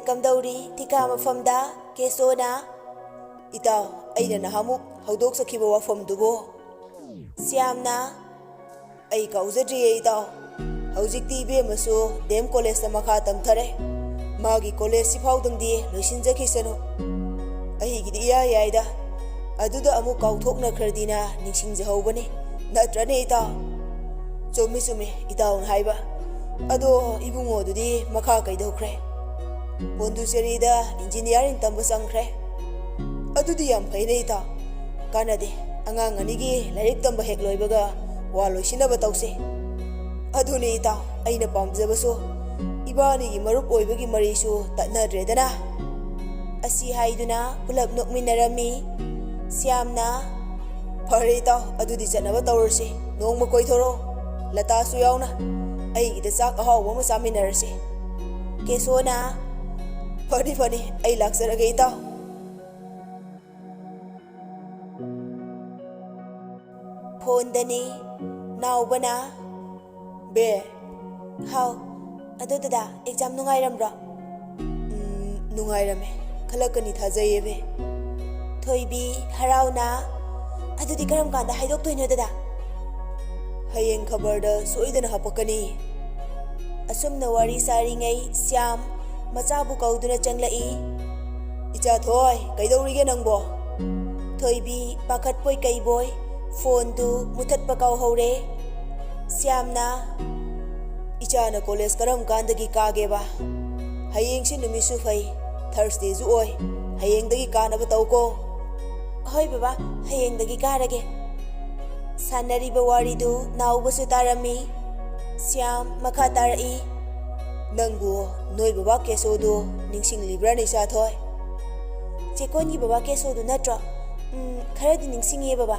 kamdauri tika mafamda kesona itaw aina nahamuk haudok sakhiba wafam dubo siamna ai kauzadri itaw haujikti be maso dem college ta makha tamthare magi college si faudangdi loisinjaki sanu ai gidi ya yaida aduda amu kauthokna khardina ningsingja hobani natrane itaw chomi chomi itaw haiba ado ibungo dudi makha kaidokre Pondicherry da engineering tamba sangkhre adudi yam phaine ita kanade angang anigi larik tamba hek loibaga wa loisinaba tawse aduni ita aina pamjabaso ibani gi marup oibagi marisu tatnadre dana asi haiduna pulap nokminarami siamna phare ita adudi janaba tawrse nongma koithoro lata su yauna ai ida sak ahaw ma saminarse kesona Fani fani ay laksaraga itaw phone dani naubana be how ado dada exam nungairamra nungairame khalakani thajaye be thoibi harauna adudi karam kanda haidok toino dada hayeng khabar da soidana hapakani asumna wari sari ngai siam machabu kauduna changlai icha thoi kaidorige nangbo thoibi pakhat poi kai boy phone tu muthat pakau hore siamna icha na college karam kandagi kage ba hayeng si numisu phai Thursday zu oi hayeng dagi kana ba tawko hoi baba hayeng dagi karage sanari ba wari du nauba su tarami siam makha tarai nangbu noi baba kesodo ningsing libra ni sa thoi chekon gi baba kesodo natra khara di ningsing ye baba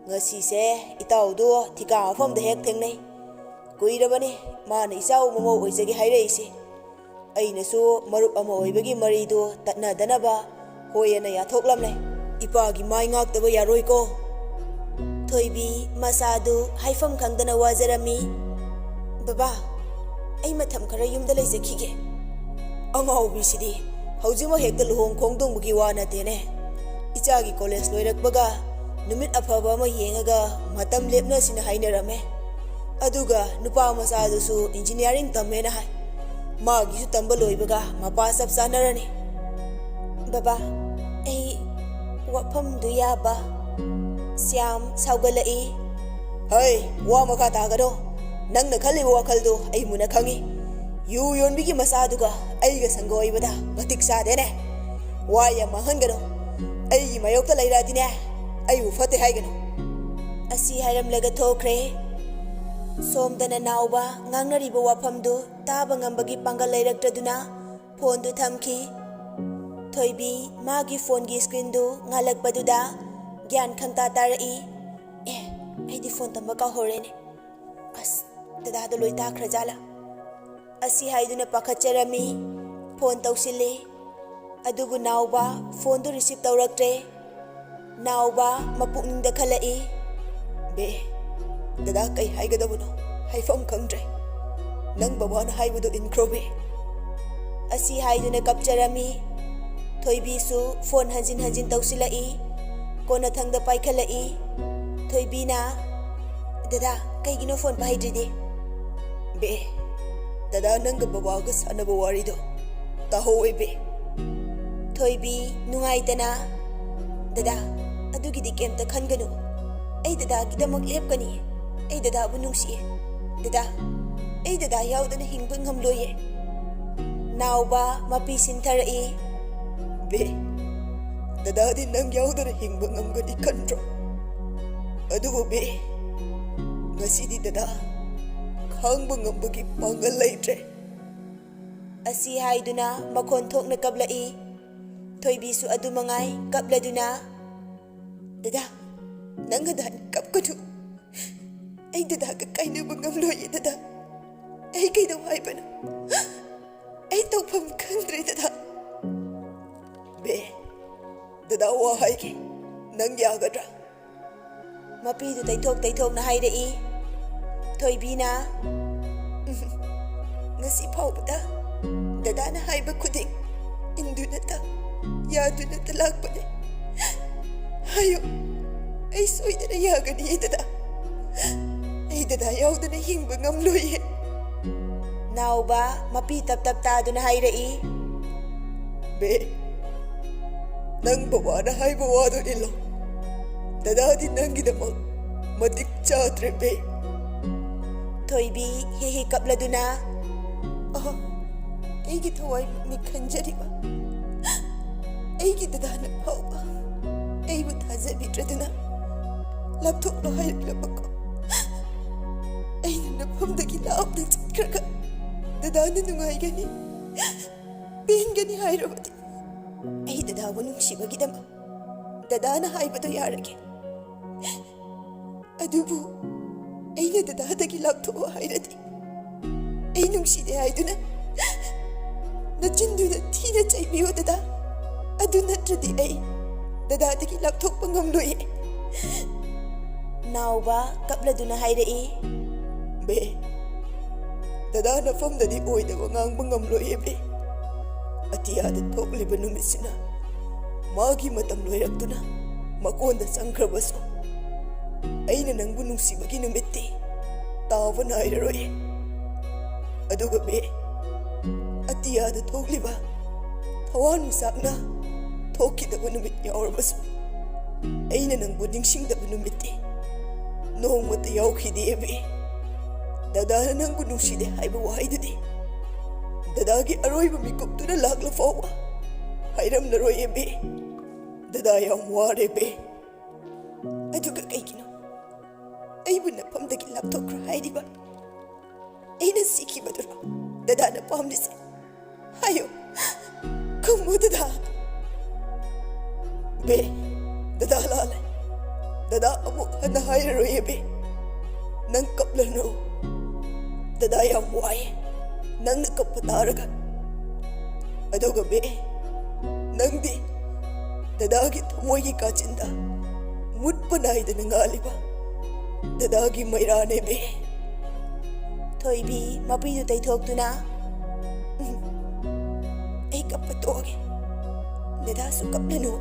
ngasi se itaw do thika afam da hek theng nei kuira bani ma na isau momo oijagi haire isi aina su marup ama oibagi mari do tatna danaba hoyena ya thoklam nei ipa gi mai ngak taba yaroi ko thoibi masadu haifam khangdana wajarami baba ai matham khara yumda leisakige angau bisidi haujima hekta luhong khongdong bugi wana tene ichagi college loirak baga numit afaba ma yengaga matam lepna sina hainarame aduga nupa masadu su engineering tamena hai magi su tamba loibaga mapa sab sanarani baba ai wafam du yaba siam saugalai hai wa maka tagado nang na khali wakal do ai muna khangi yu yon bigi masaduga ai ga sangoi bada matik sa de ne wa ya mahan gano ai gi mayok ta laira dine ai u fate hai gano asi haram laga thokre somdana nauba ngangnari ba wafam do taba ngambagi pangal lairak taduna phone du thamki thoibi magi phone gi screen do ngalak baduda gyan khangta tarai ai di phone tamba ka hore ne as dada do loita khrajala asi haiduna pakhacherami phone tawsili adubu nauba phone do receive tawraktre nauba mapukning da khalai be dada kai haigadabuno haifam khangdre nang baba na haibudo inkrobe asi haiduna kapcherami thoibi su phone hanjin hanjin tawsilai kona thangda paikhalai thoibi na dada kaigino phone paidride be dada nang baba ga sanaba warido tahoe be thoibi nungaitana dada adugidi kemta khanganu ai dada gidamak lepkani ai dada bu nungsi dada ai dada yaudana hingbang hamloye nauba mapi sintarai be dada din nang yaudana hingbang amgani kandro adubu be ngasidi dada khangba ngambagi pangal laitre asi haiduna makhon thokna kablai thoibi su adu mangai kapladuna dada nang dan kapkadu ai dada ka kaina bangam loye dada ai kai do hai bana ai to pham khandre dada be dada wa hai ki nang ya gadra mapi du taithok na hai rei thoibina ngasi phau bada Dadana haiba kuding indunata yadunata lakpane. Hayo ay soidana yagani dada. Ay dada yaudana hingba ngamloye. Nauba mapi tap taduna hairai. Be nang bawana haiba wado ilo. Dada di nangidamak matik chatre be. Thoibi hihi kapladuna. Oh, aigi thawai mi khanjariba. Aigi dadana phauba. Aibu thajabi traduna. Lapthok lo hai labako. Aina nafamdagi laapna chitkraga. Dadana nungai gani. Bin gani hairabadi. Ai dadawa nungsibagidama. Dadana haibado yarage. Adubu aina dadadagi lapthok hairadi. Ay nungside haiduna. Nachinduna thina chaibiyo dada. Adu natradi ay dadadagi lapthok pangamloye. Nauba kapladuna hairai. Be dada nafamdadi oidaba ngangba ngamloye be. Atiyada thokliba numisina magi matam loiraktuna makonda sangkhrabaso. Aina nangbu nungsibagi numitti tawa nairaroye. Aduga be atiyada thokliba thawan misakna thokidaba numit yaurabasu aina nangbu ningsingdaba numitti nongmata yaukhide be. Dadana nangbu nungside haiba wahaidudi dadagi aroiba mikuptuna lakla fawba hairamnaroye be. Dada yam ware be. Aduga kaigino aibu nafamdagi lapthokra hairiba. Aina siki badura dadana pamlise. Hayo kumu dada. Be dada lale. Dada amuk hana hairaroye be. Nang kaplano. Dada yam waye. Nang nakapataraga. Aduga be nang di dadagi thamoigi kachinda mutpanaida nangaliba. Dadagi mairane be. Thoibi mapidu taithokduna ay kapatoge. Dada su kaplanu.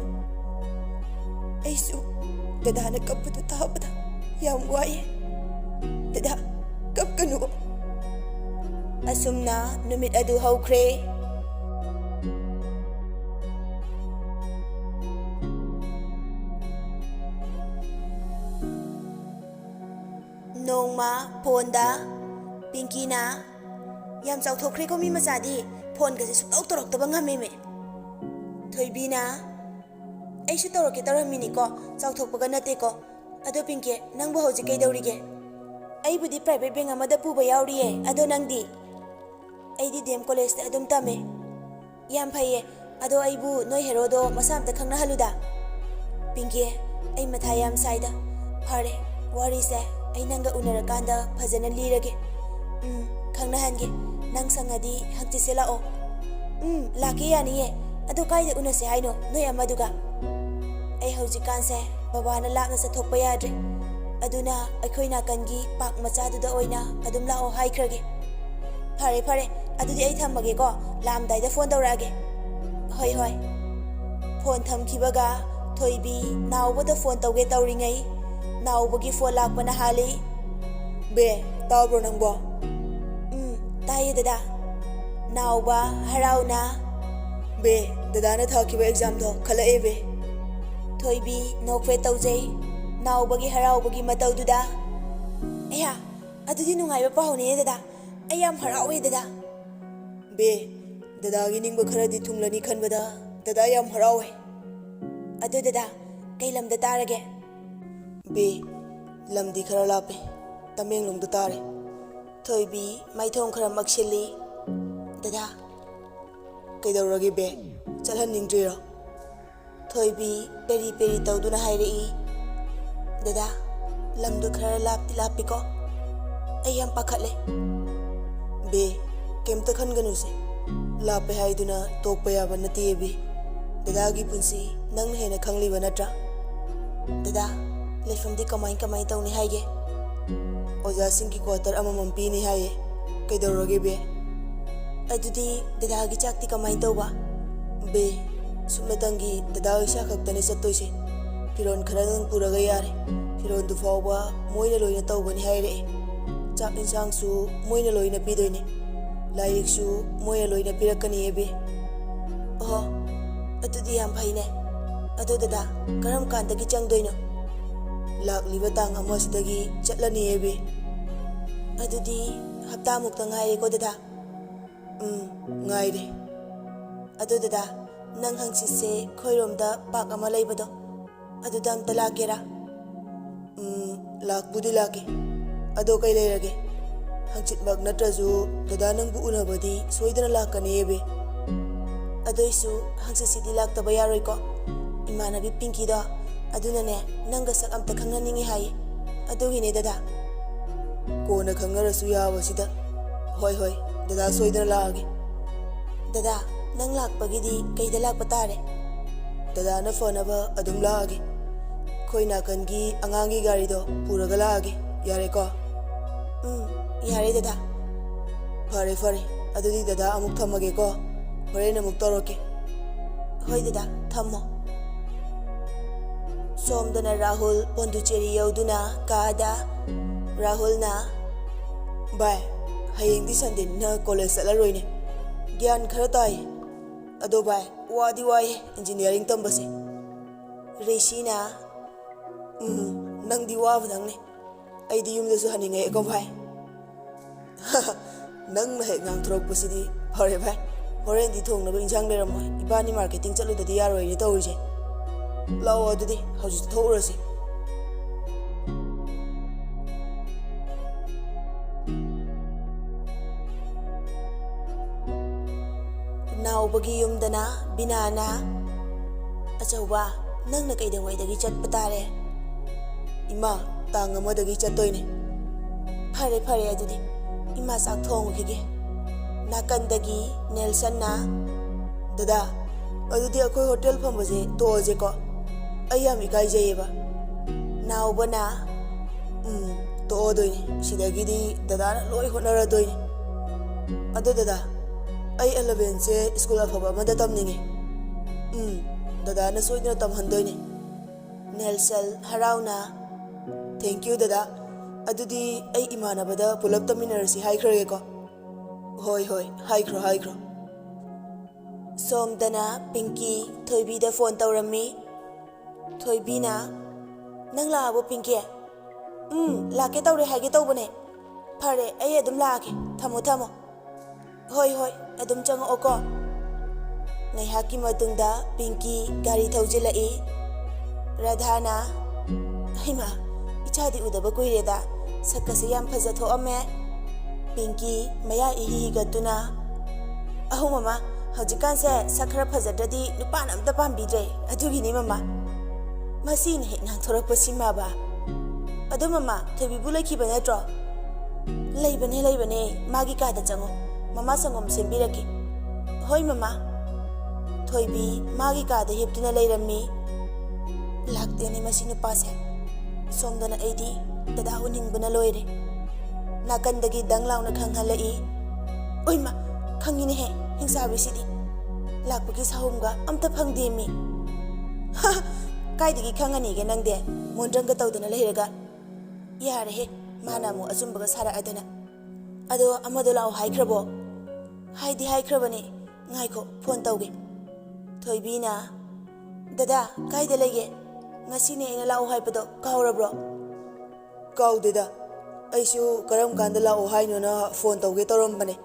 Ay su dadana kapatu tabada yam waye. Dada kapkanu. Asumna numit adu haukre. Nongma ponda Pinky na yam chauthokre ko mi machadi phone ga su torok to bangame me. Thoibi na ai su torok ke taramini ko chauthok paga nate ko. Ado Pinky nang bo hoji kai daurige. Ai budi private bank amada puba yauriye. Ado nang di ai di dem college ta adum tame. Yam phaye ado ai bu noi herodo masam ta khangna haluda. Pinky ai matha yam saida. Phare wari se ai nanga unarakanda phajana lirage. Khangna hange nang sangadi hakti se lao. Laki yani ye ado kai de unase haino noi amaduga. Ai haujikan se babana lakna sa thokpa yadre. Aduna aikhoina kangi pak machadu da oina adum lao haikrage. Phare phare adudi ai thammage ko lamdai da phone daurage. Hoi hoi. Phone thamkibaga Thoibi nauba da phone tauge tauringai. Naubagi phone lakpana hali. Be tabro nangbo. Tayo dada. Nauba harauna. Be dada na thakiba exam do khala ebe. Thoibi nokfe taujay. Naubagi haraubagi matau duda. Eya adudi nungaiba pahone dada. Ayam harawe dada. Be dada gi ningba kharadi thunglani khanbada dada yam harawe. Adu dada kai lamda tarage. Be lamdi khara lape Tamenglong da tare. Thoibi maithong khara maksili. Dada kaidaurage be chalhan ningdrira. Thoibi peri peri tauduna hairei. Dada lamdu khara lapi ko. Ayam pakhale. Be kemta khanganu se lape haiduna tokpa yaba nati be. Dada gi punsi nang hena khangli natra. Dada lefamdi kamai tawni haige. Oja singki quarter amamam pini haye. Kaidaurage be ꯑꯗꯨꯗꯤ ꯗꯗꯥꯒꯤ ꯆꯥꯛꯇꯤ ꯀꯃꯥꯏꯅ ꯇꯧꯕ? Bay, ꯁꯨꯞꯅꯇꯪꯒꯤ ꯗꯗꯥ ꯏꯁꯥ ꯈꯛꯇꯅꯦ ꯆꯠꯇꯣꯏꯁꯦ. ꯐꯤꯔꯣꯟ ꯈꯔꯗꯪ ꯄꯨꯔꯒ ꯌꯥꯔꯦ. ꯐꯤꯔꯣꯟꯗꯨ ꯐꯥꯎꯕ ꯃꯣꯏꯅ ꯂꯣꯏꯅ ꯇꯧꯒꯅꯤ ꯍꯥꯏꯔꯛꯑꯦ. ꯆꯥꯛ ꯏꯟꯁꯥꯡꯁꯨ ꯃꯣꯏꯅ ꯂꯣꯏꯅ ꯄꯤꯗꯣꯏꯅꯦ. ꯂꯥꯏꯔꯤꯛꯁꯨ ꯃꯣꯏꯅ ꯂꯣꯏꯅ ꯄꯤꯔꯛꯀꯅꯤꯌꯦ ꯕꯦ. ꯑꯣꯍꯣ, ꯑꯗꯨꯗꯤ ꯌꯥꯝ ꯐꯩꯅꯦ. ꯑꯗꯣ ꯗꯗꯥ, ꯀꯔꯝ ꯀꯥꯟꯗꯒꯤ ꯆꯪꯗꯣꯏꯅꯣ? ꯂꯥꯛꯂꯤꯕ ꯇꯥꯡ 1 ꯆꯠꯂꯅꯤꯌꯦ ꯕꯦ. ꯑꯗꯨꯗꯤ ꯍꯞꯇꯥꯃꯨꯛꯇ ꯉꯥꯏꯔꯦꯀꯣ ꯗꯗꯥ? ꯉꯥꯏꯔꯦ. ꯑꯗꯣ ꯗꯗꯥ, ꯅꯪ ꯍꯪꯆꯤꯠꯁꯦ ꯈꯣꯏꯔꯣꯝꯗ ꯄꯥꯛ ꯑꯃ ꯂꯩꯕꯗꯣ, ꯑꯗꯨꯗ ꯑꯝꯇ ꯂꯥꯛꯀꯦꯔꯥ? ꯂꯥꯛꯄꯨꯗꯤ ꯂꯥꯛꯀꯦ. ꯑꯗꯣ ꯀꯩ ꯂꯩꯔꯒꯦ? ꯍꯪꯆꯤꯠꯃꯛ ꯅꯠꯇ꯭ꯔꯁꯨ ꯗꯗꯥ ꯅꯪꯕꯨ ꯎꯅꯕꯗꯤ ꯁꯣꯏꯗꯅ ꯂꯥꯛꯀꯅꯤꯌꯦ ꯕꯦ. ꯑꯗꯨꯏꯁꯨ ꯍꯪꯆꯤꯠꯁꯤꯗꯤ ꯂꯥꯛꯇꯕ ꯌꯥꯔꯣꯏꯀꯣ? ꯏꯃꯥꯟꯅꯕꯤ ꯄꯤꯡꯀꯤꯗꯣ ꯑꯗꯨꯅꯅꯦ ꯅꯪꯒ ꯁꯛ ꯑꯝꯇ ꯈꯪꯅꯅꯤꯡꯉꯤ ꯍꯥꯏꯌꯦ. ꯑꯗꯨꯒꯤꯅꯦ ꯗꯗꯥ. ꯀꯣꯟꯅ ꯈꯪꯅꯔꯁꯨ ꯌꯥꯕꯁꯤꯗ. ꯍꯣꯏ ꯍꯣꯏ, ꯗꯗꯥ ꯁꯣꯏꯗꯅ ꯂꯥꯛꯑꯒꯦ. ꯗꯗꯥ, ꯅꯪ ꯂꯥꯛꯄꯒꯤꯗꯤ ꯀꯩꯗ ꯂꯥꯛꯄ ꯇꯥꯔꯦ? ꯗꯗꯥꯅ ꯐꯅꯕ ꯑꯗꯨꯝ ꯂꯥꯛꯑꯒꯦ. ꯑꯩꯈꯣই ꯅꯥꯀꯟꯒꯤ ꯑꯉꯥꯡꯒꯤ ꯒꯥꯔꯤꯗꯣ ꯄꯨꯔꯒ ꯂꯥꯛꯑꯒꯦ. ꯌꯥꯔꯦꯀꯣ? ꯌꯥꯔꯦ ꯗꯗꯥ. ꯐꯔꯦ ꯐꯔꯦ, ꯑꯗꯨꯗꯤ ꯗꯗꯥ ꯑꯃꯨꯛ ꯊꯝꯃꯒꯦꯀꯣ. ꯍꯣꯔꯦꯟ ꯑꯃꯨꯛ ꯇꯧꯔꯛꯀꯦ. ꯍꯣꯏ ꯗꯗꯥ, ꯊꯝꯃꯣ. ꯁꯣꯝꯗꯅ ꯔꯥꯍꯨꯜ ꯄꯣꯟꯗꯨꯆꯦꯔꯤ ꯌꯧꯗꯨꯅ ꯀꯥꯗ ꯔꯥꯍꯨꯜꯅ, ꯚꯥꯏ, ꯍꯌꯦꯡꯗꯤ ꯁꯟꯗꯦꯅꯤꯅ ꯀꯣꯂꯦꯖ ꯆꯠꯂꯔꯣꯏꯅꯦ. ꯒ꯭ꯌꯥꯟ ꯈꯔ ꯇꯥꯏꯌꯦ. ꯑꯗꯣ ꯚꯥꯏ, ꯋꯥꯗꯤ ꯋꯥꯏꯌꯦ ꯏꯟꯖꯤꯅꯤꯌꯥꯔꯤꯡ ꯇꯝꯕꯁꯦ. ꯔꯤꯁꯤꯅ, ꯅꯪꯗꯤ ꯋꯥꯕꯗꯪꯅꯦ. ꯑꯩꯗꯤ ꯌꯨꯝꯗꯁꯨ ꯍꯟꯅꯤꯡꯉꯛꯑꯦꯀꯣ ꯚꯥꯏ. ꯅꯪꯅ ꯍꯦꯛ ꯉꯥꯡꯊꯣꯔꯛꯄꯁꯤꯗꯤ. ꯐꯔꯦ ꯚꯥꯏ, ꯍꯣꯔꯦꯟꯗꯤ ꯊꯣꯡꯅꯕ ꯏꯟꯁꯥꯡ ꯂꯩꯔꯝꯃꯣꯏ. ꯏꯕꯥꯅꯤ ꯃꯥꯔꯀꯦꯇꯤꯡ ꯆꯠꯂꯨꯗꯗꯤ ꯌꯥꯔꯣꯏꯅꯦ ꯇꯧꯔꯤꯁꯦ. ꯂꯥꯛꯑꯣ ꯑꯗꯨꯗꯤ ꯍꯧꯖꯤꯛ ꯊꯣꯛꯎꯔꯁꯤ. ꯅꯥꯎꯕꯒꯤ ꯌꯨꯝꯗꯅ ꯕꯤꯅꯥꯅ, ꯑꯆꯧꯕ, ꯅꯪꯅ ꯀꯩꯗꯧꯉꯩꯗꯒꯤ ꯆꯠꯄ ꯇꯥꯔꯦ? ꯏꯃꯥ, ꯇꯥꯡ 1 ꯆꯠꯇꯣꯏꯅꯦ. ꯐꯔꯦ ꯐꯔꯦ, ꯑꯗꯨꯗꯤ ꯏꯃꯥ ꯆꯥꯛ ꯊꯣꯡꯉꯨꯈꯤꯒꯦ. ꯅꯥꯀꯟꯗꯒꯤ ꯅꯦꯜꯁꯟꯅ, ꯗꯗꯥ, ꯑꯗꯨꯗꯤ ꯑꯩꯈꯣꯏ ꯍꯣꯇꯦꯜ ꯐꯝꯕꯁꯦ ꯇꯣꯛꯑꯁꯦꯀꯣ. ꯑꯩ ꯌꯥꯝ ꯏꯀꯥꯏꯖꯩꯌꯦꯕ. ꯅꯥꯎꯕꯅ, ꯇꯣꯛꯑꯗꯣꯏꯅꯦ. ꯁꯤꯗꯒꯤꯗꯤ ꯗꯗꯥꯅ ꯂꯣꯏ ꯍꯣꯠꯅꯔꯗꯣꯏꯅꯦ. ꯑꯗꯣ ꯗꯗꯥ, ꯑꯩ 11ꯁꯦ ꯁ꯭ꯀꯨꯜ ꯑꯐꯕ ꯑꯃꯗ ꯇꯝꯅꯤꯡꯉꯦ. ꯗꯗꯥꯅ ꯁꯣꯏꯗꯅ ꯇꯝꯍꯟꯗꯣꯏꯅꯦ. ꯅꯦꯜꯁꯟ ꯍꯔꯥꯎꯅ, ꯊꯦꯡꯀ꯭ꯌꯨ ꯗꯗꯥ. ꯑꯗꯨꯗꯤ ꯑꯩ ꯏꯃꯥꯟꯅꯕꯗ ꯄꯨꯂꯞ ꯇꯝꯃꯤꯟꯅꯔꯁꯤ ꯍꯥꯏꯈ꯭ꯔꯒꯦꯀꯣ. ꯍꯣꯏ ꯍꯣꯏ, ꯍꯥꯏꯈ꯭ꯔꯣ ꯍꯥꯏꯈ꯭ꯔꯣ. ꯁꯣꯝꯗꯅ ꯄꯤꯡꯀꯤ ꯊꯣꯏꯕꯤꯗ ꯐꯣꯟ ꯇꯧꯔꯝꯃꯤ. ꯊꯣꯏꯕꯤꯅ, ꯅꯪ ꯂꯥꯛꯑꯕꯣ ꯄꯤꯡꯀꯤ? ꯂꯥꯛꯀꯦ ꯇꯧꯔꯦ ꯍꯥꯏꯒꯦ ꯇꯧꯕꯅꯦ. ꯐꯔꯦ, ꯑꯩ ꯑꯗꯨꯝ ꯂꯥꯛꯑꯒꯦ. ꯊꯝꯃꯣ ꯊꯝꯃꯣ. ꯍꯣꯏ ꯍꯣꯏ, ꯑꯗꯨꯝ ꯆꯪꯉꯛꯑꯣꯀꯣ. ꯉꯥꯏꯍꯥꯛꯀꯤ ꯃꯇꯨꯡꯗ ꯄꯤꯡꯀꯤ ꯒꯥꯔꯤ ꯊꯧꯖꯤꯜꯂꯛꯏ. ꯔꯥꯙꯥꯅ, ꯍꯩꯃꯥ, ꯏꯆꯥꯗꯤ ꯎꯗꯕ ꯀꯨꯏꯔꯦꯗ. ꯁꯛꯀꯁꯦ ꯌꯥꯝ ꯐꯖꯊꯣꯛꯑꯝꯃꯦ. ꯄꯤꯡꯀꯤ ꯃꯌꯥ ꯏꯍꯤ ꯍꯤꯒꯠꯇꯨꯅ, ꯃꯃꯥ, ꯍꯧꯖꯤꯛꯀꯥꯟꯁꯦ ꯁꯛ ꯈꯔ ꯐꯖꯗ꯭ꯔꯗꯤ ꯅꯨꯄꯥꯅ ꯑꯝꯇ ꯄꯥꯝꯕꯤꯗ꯭ꯔꯦ. ꯑꯗꯨꯒꯤꯅꯤ ꯃꯃꯥ. ꯃꯁꯤꯅ ꯍꯦꯛ ꯉꯥꯡꯊꯣꯔꯛꯄꯁꯤꯃꯕ. ꯑꯗꯣ ꯃꯃꯥ, ꯊꯣꯏꯕꯤꯕꯨ ꯂꯩꯈꯤꯕ ꯅꯠꯇ꯭ꯔꯣ? ꯂꯩꯕꯅꯦ ꯂꯩꯕꯅꯦ. ꯃꯥꯒꯤ ꯀꯥꯗ ꯆꯪꯉꯣ. ꯃꯃꯥ ꯁꯪꯒꯣꯝ ꯁꯦꯝꯕꯤꯔꯛꯀꯦ. ꯍꯣꯏ ꯃꯃꯥ. ꯊꯣꯏꯕꯤ ꯃꯥꯒꯤ ꯀꯥꯗ ꯍꯤꯞꯇꯨꯅ ꯂꯩꯔꯝꯃꯤ. ꯂꯥꯛꯇꯦꯅꯦ ꯃꯁꯤ ꯅꯨꯄꯥꯁꯦ. ꯁꯣꯝꯗꯅ ꯑꯩꯗꯤ ꯗꯗꯥ ꯎꯅꯤꯡꯕꯅ ꯂꯣꯏꯔꯦ. ꯅꯥꯀꯟꯗꯒꯤ ꯗꯪ ꯂꯥꯎꯅ ꯈꯪꯍꯜꯂꯛꯏ. ꯑꯣꯏꯃꯥ, ꯈꯪꯉꯤꯅꯦꯍꯦ ꯍꯤꯡꯆꯥꯕꯤꯁꯤꯗꯤ. ꯂꯥꯛꯄꯒꯤ ꯁꯍꯨꯝꯒ ꯑꯝꯇ ꯐꯪꯗꯦꯃꯤ. ꯀꯥꯏꯗꯒꯤ ꯈꯪꯉꯅꯤꯒꯦ ꯅꯪꯗꯤ? ꯃꯣꯟꯗ꯭ꯔꯪꯒ ꯇꯧꯗꯅ ꯂꯩꯔꯒ. ꯌꯥꯔꯦꯍꯦ, ꯃꯥꯅ ꯑꯃꯨꯛ ꯑꯆꯨꯝꯕꯒ ꯁꯥꯔꯛꯑꯗꯅ. ꯑꯗꯣ ꯑꯃꯗꯣ ꯂꯥꯛꯑꯣ ꯍꯥꯏꯈ꯭ꯔꯕꯣ? ꯍꯥꯏꯗꯤ ꯍꯥꯏꯈ꯭ꯔꯕꯅꯦ. ꯉꯥꯏꯈꯣ, ꯐꯣꯟ ꯇꯧꯒꯦ. ꯊꯣꯏꯕꯤꯅ, ꯗꯗꯥ, ꯀꯥꯏꯗ ꯂꯩꯒꯦ? ꯉꯁꯤꯅꯦ ꯑꯩꯅ ꯂꯥꯛꯑꯣ ꯍꯥꯏꯕꯗꯣ ꯀꯥꯎꯔꯕ꯭ꯔꯣ? ꯀꯥꯎꯗꯦꯗ. ꯑꯩꯁꯨ ꯀꯔꯝ ꯀꯥꯟꯗ ꯂꯥꯛꯑꯣ ꯍꯥꯏꯅꯣꯅ ꯐꯣꯟ ꯇꯧꯒꯦ ꯇꯧꯔꯝꯕꯅꯦ.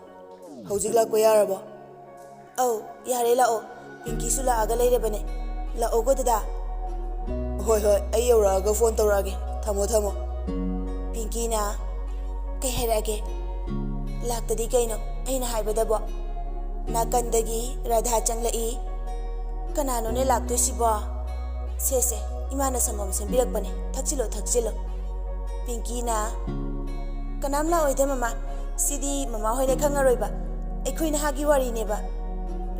ꯍꯧꯖꯤꯛ ꯂꯥꯛꯄ ꯌꯥꯔꯕꯣ? ꯑꯧ, ꯌꯥꯔꯦ, ꯂꯥꯛꯑꯣ. ꯄꯤꯡꯀꯤꯁꯨ ꯂꯥꯛꯑꯒ ꯂꯩꯔꯕꯅꯦ. ꯂꯥꯛꯑꯣꯀꯣ ꯗꯗꯥ. ꯍꯣꯏ ꯍꯣꯏ, ꯑꯩ ꯌꯧꯔꯛꯑꯒ ꯐꯣꯟ ꯇꯧꯔꯛꯑꯒꯦ. ꯊꯝꯃꯣ ꯊꯝꯃꯣ. ꯄꯤꯡꯀꯤꯅ, ꯀꯩ ꯍꯥꯏꯔꯛꯑꯒꯦ? ꯂꯥꯛꯇꯗꯤ ꯀꯩꯅꯣ ꯑꯩꯅ ꯍꯥꯏꯕꯗꯕꯣ. ꯅꯥꯀꯟꯗꯒꯤ ꯔꯥꯙꯥ ꯆꯪꯂꯛꯏ. ꯀꯅꯥꯅꯣꯅꯦ ꯂꯥꯛꯇꯣꯏꯁꯤꯕꯣ? ꯁꯦ, ꯏꯃꯥꯅ ꯁꯪꯒꯣꯝ ꯁꯦꯝꯕꯤꯔꯛꯄꯅꯦ. ꯊꯛꯆꯤꯜꯂꯣ ꯊꯛꯆꯤꯜꯂꯣ. ꯄꯤꯡꯀꯤꯅ, ꯀꯅꯥꯝ ꯂꯥꯛꯑꯣꯏꯗ ꯃꯃꯥ. ꯁꯤꯗꯤ ꯃꯃꯥ ꯍꯣꯏꯅ ꯈꯪꯉꯔꯣꯏꯕ. ꯑꯩꯈꯣꯏ ꯅꯍꯥꯒꯤ ꯋꯥꯔꯤꯅꯦꯕ.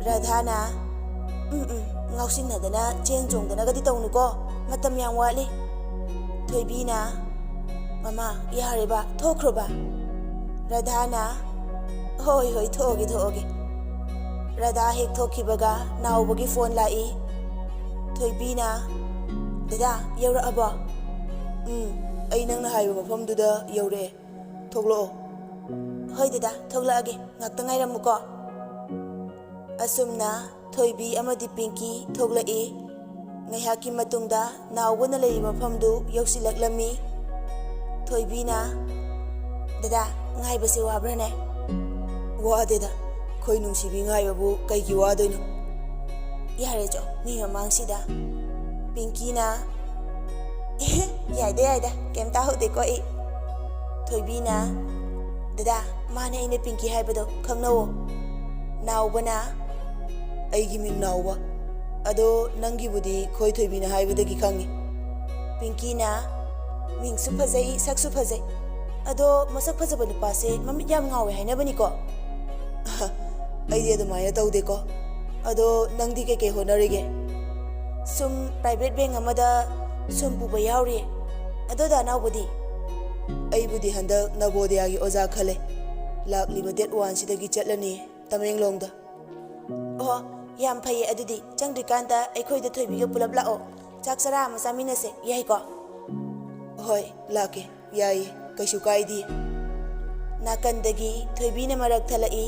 ꯔꯥꯙꯥꯅ, ꯉꯥꯎꯁꯤꯟꯅꯗꯅ ꯆꯦꯟ ꯆꯣꯡꯗꯅꯒꯗꯤ ꯇꯧꯅꯨꯀꯣ. ꯃꯇꯝ ꯌꯥꯝ ꯋꯥꯠꯂꯤ. ꯊꯣꯏꯕꯤꯅ, ꯃꯃꯥ, ꯌꯥꯔꯦꯕ, ꯊꯣꯛꯈ꯭ꯔꯣꯕ. ꯔꯥꯙꯥꯅ, ꯍꯣꯏ ꯍꯣꯏ ꯊꯣꯛꯑꯒꯦ ꯊꯣꯛꯑꯒꯦ ꯔꯙꯥ ꯍꯦꯛ ꯊꯣꯛꯈꯤꯕꯒ ꯅꯥꯎꯕꯒꯤ ꯐꯣꯟ ꯂꯥꯛꯏ ꯊꯣꯏꯕꯤꯅ ꯗꯗꯥ ꯌꯧꯔꯛꯑꯕꯣ ꯑꯩ ꯅꯪꯅ ꯍꯥꯏꯕ ꯃꯐꯝꯗꯨꯗ ꯌꯧꯔꯛꯑꯦ ꯊꯣꯛꯂꯛꯑꯣ ꯍꯣꯏ ꯗꯗꯥ ꯊꯣꯛꯂꯛꯑꯒꯦ ꯉꯥꯛꯇ ꯉꯥꯏꯔꯝꯃꯨꯀꯣ ꯑꯁꯨꯝꯅ ꯊꯣꯏꯕꯤ ꯑꯃꯗꯤ ꯄꯤꯡꯀꯤ ꯊꯣꯛꯂꯛꯏ ꯉꯥꯏꯍꯥꯛꯀꯤ ꯃꯇꯨꯡꯗ ꯅꯥꯎꯕꯅ ꯂꯩꯔꯤꯕ ꯃꯐꯝꯗꯨ ꯌꯧꯁꯤꯜꯂꯛꯂꯝꯃꯤ ꯊꯣꯏꯕꯤꯅ ꯗꯗꯥ ꯉꯥꯏꯕꯁꯦ ꯋꯥꯕ꯭ꯔꯅꯦ ꯋꯥꯗꯦꯗ ꯑꯩꯈꯣꯏ ꯅꯨꯡꯁꯤꯕꯤ ꯉꯥꯏꯕꯕꯨ ꯀꯩꯒꯤ ꯋꯥꯗꯣꯏꯅꯣ ꯌꯥꯔꯦꯆꯣ ꯃꯤ ꯃꯃꯥꯡꯁꯤꯗ ꯄꯤꯡꯀꯤꯅ ꯌꯥꯏꯗ ꯌꯥꯏꯗ ꯀꯩꯝ ꯇꯥꯍꯧꯗꯦꯀꯣ ꯑꯩ ꯊꯣꯏꯕꯤꯅ ꯗꯗꯥ ꯃꯥꯅꯦ ꯑꯩꯅ ꯄꯤꯡꯀꯤ ꯍꯥꯏꯕꯗꯣ ꯈꯪꯅꯧꯋꯣ ꯅꯥꯎꯕꯅ ꯑꯩꯒꯤ ꯃꯤꯡ ꯅꯥꯎꯕ ꯑꯗꯣ ꯅꯪꯒꯤꯕꯨꯗꯤ ꯈꯣꯏ ꯊꯣꯏꯕꯤꯅ ꯍꯥꯏꯕꯗꯒꯤ ꯈꯪꯉꯤ ꯄꯤꯡꯀꯤꯅ ꯃꯤꯡꯁꯨ ꯐꯖꯩ ꯁꯛꯁꯨ ꯐꯖꯩ ꯑꯗꯣ ꯃꯁꯛ ꯐꯖꯕ ꯅꯨꯄꯥꯁꯦ ꯃꯃꯤꯠ ꯌꯥꯝ ꯉꯥꯎꯋꯦ ꯍꯥꯏꯅꯕꯅꯤꯀꯣ ꯑꯩꯗꯤ ꯑꯗꯨꯃꯥꯏꯅ ꯇꯧꯗꯦꯀꯣ ꯑꯗꯣ ꯅꯪꯗꯤ ꯀꯩꯀꯩ ꯍꯣꯠꯅꯔꯤꯒꯦ ꯁꯨꯝ ꯄ꯭ꯔꯥꯏꯚꯦꯠ ꯕꯦꯡꯛ ꯑꯃꯗ ꯁꯨꯝ ꯄꯨꯕ ꯌꯥꯎꯔꯤꯌꯦ ꯑꯗꯣ ꯅꯥꯎꯕꯗꯤ ꯑꯩꯕꯨꯗꯤ ꯍꯟꯗꯛ ꯅꯕꯣꯗꯤꯌꯥꯒꯤ ꯑꯣꯖꯥ ꯈꯜꯂꯦ ꯂꯥꯛꯂꯤꯕ ꯗꯦꯠ 1ꯁꯤꯗꯒꯤ ꯆꯠꯂꯅꯤ ꯇꯃꯦꯡꯂꯣꯡꯗ ꯑꯣ ꯌꯥꯝ ꯐꯩꯌꯦ ꯑꯗꯨꯗꯤ ꯆꯪꯗ꯭ꯔꯤꯀꯥꯟꯗ ꯑꯩꯈꯣꯏꯗ ꯊꯣꯏꯕꯤꯒ ꯄꯨꯂꯞ ꯂꯥꯛꯑꯣ ꯆꯥꯛ ꯆꯔꯥ ꯑꯃ ꯆꯥꯃꯤꯟꯅꯁꯦ ꯌꯥꯏꯀꯣ ꯍꯣꯏ ꯂꯥꯛꯀꯦ ꯌꯥꯏꯌꯦ ꯀꯩꯁꯨ ꯀꯥꯏꯗꯦ ꯅꯥꯀꯟꯗꯒꯤ ꯊꯣꯏꯕꯤꯅ ꯃꯔꯛ ꯊꯠꯂꯛꯏ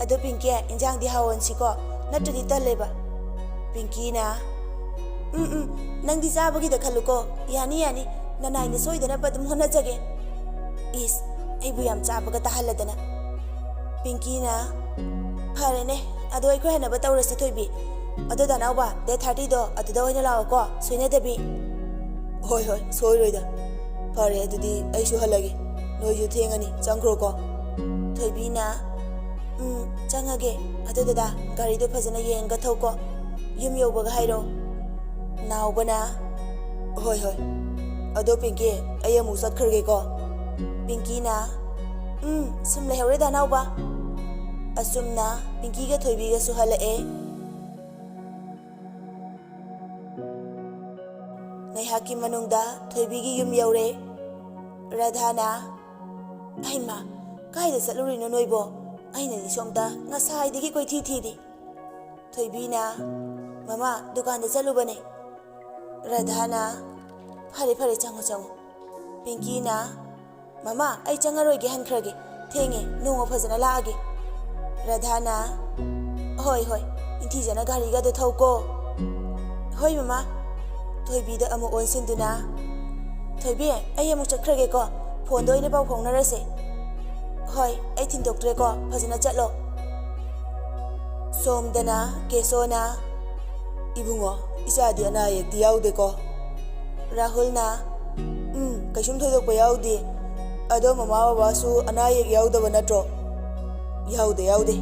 ꯑꯗꯣ ꯄꯤꯡꯀꯤ ꯏꯟꯖꯥꯡꯗꯤ ꯍꯥꯎꯍꯟꯁꯤꯀꯣ ꯅꯠꯇ꯭ꯔꯗꯤ ꯇꯜꯂꯦꯕ ꯄꯤꯡꯀꯤꯅ ꯅꯪꯗꯤ ꯆꯥꯕꯒꯤꯗ ꯈꯜꯂꯨꯀꯣ ꯌꯥꯅꯤ ꯌꯥꯅꯤ ꯅꯅꯥꯏꯅ ꯁꯣꯏꯗꯅꯕ ꯑꯗꯨꯝ ꯍꯣꯠꯅꯖꯒꯦ ꯏꯁ ꯑꯩꯕꯨ ꯌꯥꯝ ꯆꯥꯕꯒ ꯇꯥꯍꯜꯂꯗꯅ ꯄꯤꯡꯀꯤꯅ ꯐꯔꯦꯅꯦ ꯑꯗꯣ ꯑꯩꯈꯣꯏ ꯍꯟꯅꯕ ꯇꯧꯔꯁꯤ ꯊꯣꯏꯕꯤ ꯑꯗꯣ ꯗꯥꯅꯥꯎꯕ ꯗꯦꯠ 30ꯗꯣ ꯑꯗꯨꯗ ꯑꯣꯏꯅ ꯂꯥꯛꯑꯣꯀꯣ ꯁꯣꯏꯅꯗꯕꯤ ꯍꯣꯏ ꯍꯣꯏ ꯁꯣꯏꯔꯣꯏꯗ ꯐꯔꯦ ꯑꯗꯨꯗꯤ ꯑꯩꯁꯨ ꯍꯜꯂꯒꯦ ꯅꯣꯏꯁꯨ ꯊꯦꯡꯉꯅꯤ ꯆꯪꯈ꯭ꯔꯣꯀꯣ ꯊꯣꯏꯕꯤꯅ ꯆꯪꯉꯒꯦ ꯑꯗꯨ ꯗꯗꯥ ꯒꯥꯔꯤꯗꯣ ꯐꯖꯅ ꯌꯦꯡꯉꯒ ꯊꯧꯀꯣ ꯌꯨꯝ ꯌꯧꯕꯒ ꯍꯥꯏꯔꯣ ꯅꯥꯎꯕꯅ ꯍꯣꯏ ꯍꯣꯏ ꯑꯗꯣ ꯄꯤꯡꯀꯤ ꯑꯩ ꯑꯃꯨꯛ ꯆꯠꯈ꯭ꯔꯒꯦꯀꯣ ꯄꯤꯡꯀꯤꯅ ꯁꯨꯝ ꯂꯩꯍꯧꯔꯦ ꯗꯥꯅꯥꯎꯕ ꯑꯁꯨꯝꯅ ꯄꯤꯡꯀꯤꯒ ꯊꯣꯏꯕꯤꯒꯁꯨ ꯍꯜꯂꯛꯑꯦ ꯉꯥꯏꯍꯥꯛꯀꯤ ꯃꯅꯨꯡꯗ ꯊꯣꯏꯕꯤꯒꯤ ꯌꯨꯝ ꯌꯧꯔꯦ ꯔꯙꯥꯅ ꯑꯩꯃ ꯀꯥꯏꯗ ꯆꯠꯂꯨꯔꯤꯅꯣ ꯅꯣꯏꯕꯣ ꯑꯩꯅꯗꯤ ꯁꯣꯝꯗ ꯉꯁꯥꯏꯗꯒꯤ ꯀꯣꯏꯊꯤ ꯊꯤꯔꯤ ꯊꯣꯏꯕꯤꯅ ꯃꯃꯥ ꯗꯨꯀꯥꯟꯗ ꯆꯠꯂꯨꯕꯅꯦ ꯔꯙꯥꯅ ꯐꯔꯦ ꯐꯔꯦ ꯆꯪꯉꯣ ꯆꯪꯉꯣ ꯄꯤꯡꯀꯤꯅ ꯃꯃꯥ ꯑꯩ ꯆꯪꯉꯔꯣꯏꯒꯦ ꯍꯟꯈ꯭ꯔꯒꯦ ꯊꯦꯡꯉꯦ ꯅꯣꯡꯃ ꯐꯖꯅ ꯂꯥꯛꯑꯒꯦ ꯔꯙꯥꯅ ꯍꯣꯏ ꯍꯣꯏ ꯅꯤꯡꯊꯤꯖꯅ ꯒꯥꯔꯤꯒꯗꯣ ꯊꯧꯀꯣ ꯍꯣꯏ ꯃꯃꯥ ꯊꯣꯏꯕꯤꯗ ꯑꯃꯨꯛ ꯑꯣꯟꯁꯤꯟꯗꯨꯅ ꯊꯣꯏꯕꯤ ꯑꯩ ꯑꯃꯨꯛ ꯆꯠꯈ꯭ꯔꯒꯦꯀꯣ ꯐꯣꯟꯗ ꯑꯣꯏꯅ ꯄꯥꯎ ꯐꯥꯎꯅꯔꯁꯦ ꯍꯣꯏ ꯑꯩ ꯊꯤꯟꯗꯣꯛꯇ꯭ꯔꯦꯀꯣ ꯐꯖꯅ ꯆꯠꯂꯣ ꯁꯣꯝꯗꯅ ꯀꯦꯁꯣꯅ ꯏꯕꯨꯡꯉꯣ ꯏꯆꯥꯗꯤ ꯑꯅꯥ ꯑꯌꯦꯛꯇꯤ ꯌꯥꯎꯗꯦꯀꯣ ꯔꯥꯍꯨꯜꯅ ꯀꯩꯁꯨꯝ ꯊꯣꯏꯗꯣꯛꯄ ꯌꯥꯎꯗꯦ ꯑꯗꯣ ꯃꯃꯥ ꯕꯕꯥꯁꯨ ꯑꯅꯥ ꯑꯌꯦꯛ ꯌꯥꯎꯗꯕ ꯅꯠꯇ꯭ꯔꯣ ꯌꯥꯎꯗꯦ ꯌꯥꯎꯗꯦ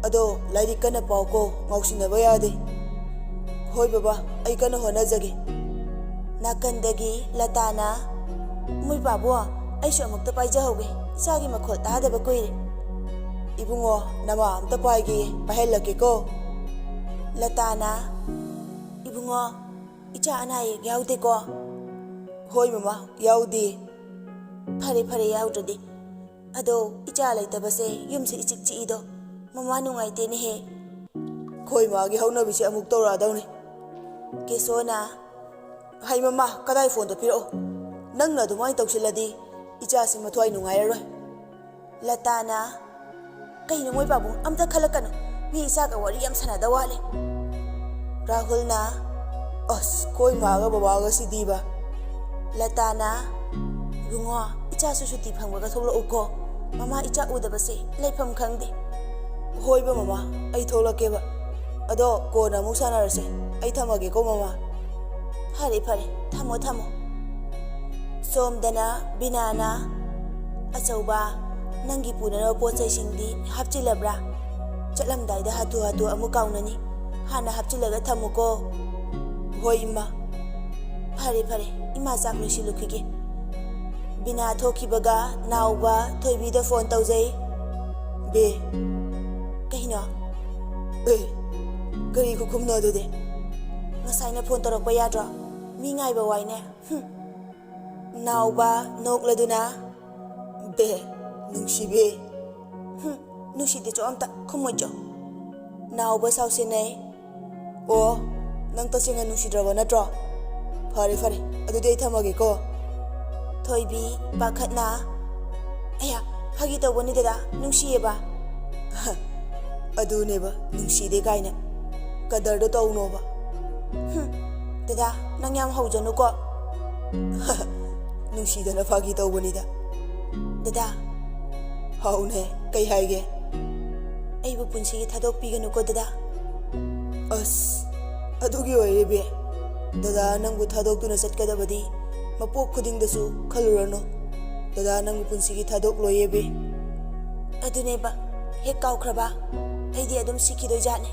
ꯑꯗꯣ ꯂꯥꯏꯔꯤꯛ ꯀꯟꯅ ꯄꯥꯎꯀꯣ ꯉꯥꯎꯁꯤꯟꯅꯕ ꯌꯥꯗꯦ ꯍꯣꯏ ꯕꯕꯥ ꯑꯩ ꯀꯟꯅ ꯍꯣꯠꯅꯖꯒꯦ ꯅꯥꯀꯟꯗꯒꯤ ꯂꯇꯥꯅ ꯃꯣꯏ ꯄꯥꯕꯣ ꯑꯩꯁꯨ ꯑꯃꯨꯛꯇ ꯄꯥꯏꯖꯍꯧꯒꯦ ꯏꯆꯥꯒꯤ ꯃꯈꯣꯜ ꯇꯥꯗꯕ ꯀꯨꯏꯔꯦ ꯏꯕꯨꯡꯉꯣ ꯅꯃꯥ ꯑꯝꯇ ꯄꯥꯏꯒꯦ ꯄꯥꯏꯍꯜꯂꯛꯀꯦꯀꯣ ꯂꯇꯥꯅ ꯏꯕꯨꯡꯉꯣ ꯏꯆꯥ ꯑꯅꯥ ꯑꯌꯦꯛ ꯌꯥꯎꯗꯦꯀꯣ ꯍꯣꯏ ꯃꯃꯥ ꯌꯥꯎꯗꯦ ꯐꯔꯦ ꯐꯔꯦ ꯌꯥꯎꯗ꯭ꯔꯗꯤ ꯑꯗꯣ ꯏꯆꯥ ꯂꯩꯇꯕꯁꯦ ꯌꯨꯝꯁꯦ ꯏꯆꯤꯛ ꯆꯤꯛꯏꯗꯣ ꯃꯃꯥ ꯅꯨꯡꯉꯥꯏꯇꯦꯅꯦꯍꯦ ꯈꯣꯏ ꯃꯥꯒꯤ ꯍꯧꯅꯕꯤꯁꯦ ꯑꯃꯨꯛ ꯇꯧꯔꯛꯑꯗꯧꯅꯤ ꯀꯦꯁꯣꯅ ꯍꯩ ꯃꯃꯥ ꯀꯗꯥꯏ ꯐꯣꯟꯗꯣ ꯄꯤꯔꯛꯑꯣ ꯅꯪꯅ ꯑꯗꯨꯃꯥꯏꯅ ꯇꯧꯁꯤꯜꯂꯗꯤ ꯏꯆꯥꯁꯤ ꯃꯊ꯭ꯋꯥꯏ ꯅꯨꯡꯉꯥꯏꯔꯔꯣꯏ ꯂꯇꯥꯅ ꯀꯩꯅꯣ ꯃꯣꯏ ꯄꯥꯕꯨꯡ ꯑꯝꯇ ꯈꯜꯂꯛꯀꯅꯨ ꯃꯤ ꯏꯆꯥꯒ ꯋꯥꯔꯤ ꯌꯥꯝ ꯁꯥꯟꯅꯗ ꯋꯥꯠꯂꯦ ꯔꯥꯍꯨꯜꯅ ꯑꯁ ꯈꯣꯏ ꯃꯥꯒ ꯕꯕꯥꯒ ꯁꯤꯗꯤꯕ ꯂꯇꯥꯅ ꯏꯕꯨꯡꯉꯣ ꯏꯆꯥꯁꯨ ꯁꯨꯇꯤ ꯐꯪꯕꯒ ꯊꯣꯛꯂꯛꯎꯀꯣ ꯃꯃꯥ ꯏꯆꯥ ꯎꯗꯕꯁꯦ ꯂꯩꯐꯝ ꯈꯪꯗꯦ ꯍꯣꯏꯕ ꯃꯃꯥ ꯑꯩ ꯊꯣꯛꯂꯛꯀꯦꯕ ꯑꯗꯣ ꯀꯣꯟꯅ ꯑꯃꯨꯛ ꯁꯥꯟꯅꯔꯁꯦ ꯑꯩ ꯊꯝꯃꯒꯦꯀꯣ ꯃꯃꯥ ꯐꯔꯦ ꯐꯔꯦ ꯊꯝꯃꯣ ꯊꯝꯃꯣ ꯁꯣꯝꯗꯅ ꯕꯤꯅꯥꯅ ꯑꯆꯧꯕ ꯅꯪꯒꯤ ꯄꯨꯅꯅꯕ ꯄꯣꯠ ꯆꯩꯁꯤꯡꯗꯤ ꯍꯥꯞꯆꯤꯜꯂꯕ꯭ꯔꯥ ꯆꯠꯂꯝꯗꯥꯏꯗ ꯍꯥꯊꯨ ꯍꯥꯊꯨ ꯑꯃꯨꯛ ꯀꯥꯎꯅꯅꯤ ꯍꯥꯟꯅ ꯍꯥꯞꯆꯤꯜꯂꯒ ꯊꯝꯃꯨꯀꯣ ꯍꯣꯏ ꯏꯃꯥ ꯐꯔꯦ ꯐꯔꯦ ꯏꯃꯥ ꯆꯥꯛ ꯂꯣꯏꯁꯤꯜꯂꯨꯈꯤꯒꯦ ꯕꯤꯅꯥ ꯊꯣꯛꯈꯤꯕꯒ ꯅꯥꯎꯕ ꯊꯣꯏꯕꯤꯗ ꯐꯣꯟ ꯇꯧꯖꯩ ꯕꯦ ꯀꯩꯅꯣ ꯀꯔꯤ ꯈꯨꯈꯨꯝꯅꯣ ꯑꯗꯨꯗꯤ ꯉꯁꯥꯏꯅ ꯐꯣꯟ ꯇꯧꯔꯛꯄ ꯌꯥꯗ꯭ꯔꯣ ꯃꯤ ꯉꯥꯏꯕ ꯋꯥꯏꯅꯦ ꯅꯥꯎꯕ ꯅꯣꯛꯂꯗꯨꯅ ꯕꯦ ꯅꯨꯡꯁꯤꯕꯤ Nusidcho amta khummoicho. Nauba sausinai. Oh, nang tasinga nusidraba natro. Fare fare, adudi ai thamage ko. Thoibi pakhatna. Aya, phagi tawbani dada nungsiyeba. Aduneba nungside kaina. Kadardo tawnoba. Dada nang yam haujanu ko. Nungsidana phagi tawbani da. Dada. Haune kai haige. Aibu punsi thadok piganu ko dada. As adugi oirebe. Dada nangbu thadok tuna chatkadabadi mapok khudingdasu khalurano. Dada nangbu punsi gi thadok loyebe. Aduneba hek kaukhraba aidi adum sikhidoi jatne.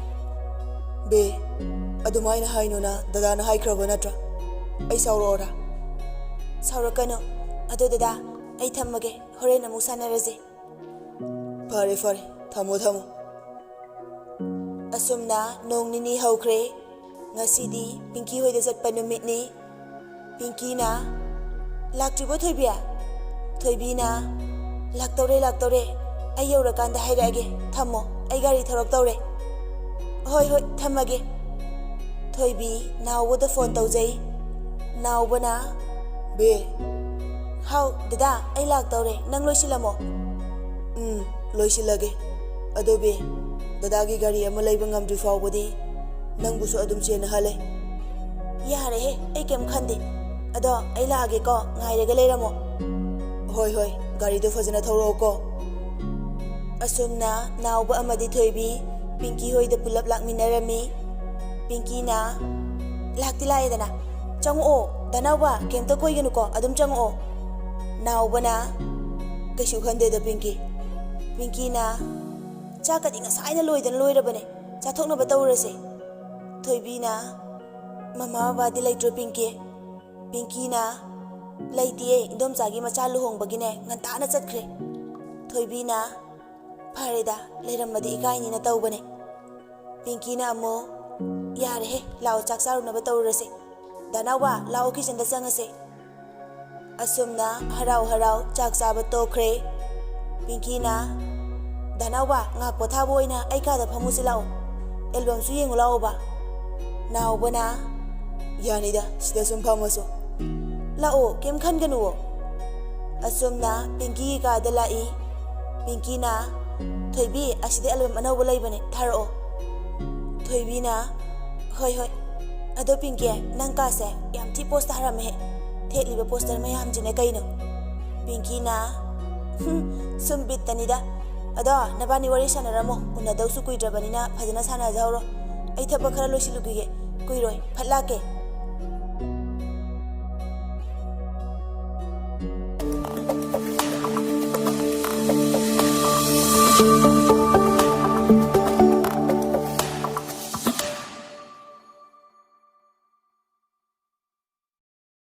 Be adumaina hainona dada na haikraba natra. Ai saurora. Saurakano ado dada ai thammage horen amu sanaraje. Fare fare thamo thamo. Asumna nong nini haukre ngasidi Pinky hoida chatpa numitni. Pinky na laktribo thoibia. Thoibi na laktore ai yaurakanda hairage thamo ai gari thorok tawre. Hoi thamage. Thoibi nawboda phone tawjai. Nawbana be hau dada ai laktore nang loisilamo. Loisilage. Adobe dadagi gari ama laiba ngamdri fawbadi nangbusu adum chena hale. Yare he ai kem khande. Ado ai laage ko ngairega leiramo. Hoi gari do fazana thoro ko. Asumna nawba amadi thoibi Pinky hoida pulap lakminarami. Pinky na lakti laedana. Chango danawa kemta koiganu ko adum chango. Nawba na kaishu khande da Pinky. Pinky na chakati ngasai na loirabane chathoknaba tawrase. Thoibi na mama badi laitro Pinky. Pinky na laitie indomchagi macha luhongbagine ngantana chatkre. Thoibi na fareda leiramadi ikaini na tawbane. Pinky na amo yare he lao chak sarunaba tawrase. Danawa lao kitchen da changase. Asumna harau chak chaba tokre. Pinky na danawa ngak pothabo oina ai ka da phamusi lao. Album su yengu lao ba. Nawba na yanida sida sum phamaso. Lao kem khanganu. Asumna Pinky ka da lai. Pinky na thoibi aside album anawba laibane tharo. Thoibi na hoi ado Pinky nang ka se yam thi post harame he. Thekliba poster mayam jine kaino. Pinky na sumbit tanida. Ado nabani wari sanaramo unadausu kuidrabanina phajana sana jawro. Ai thaba khara loisilugi kuiroi phatlake.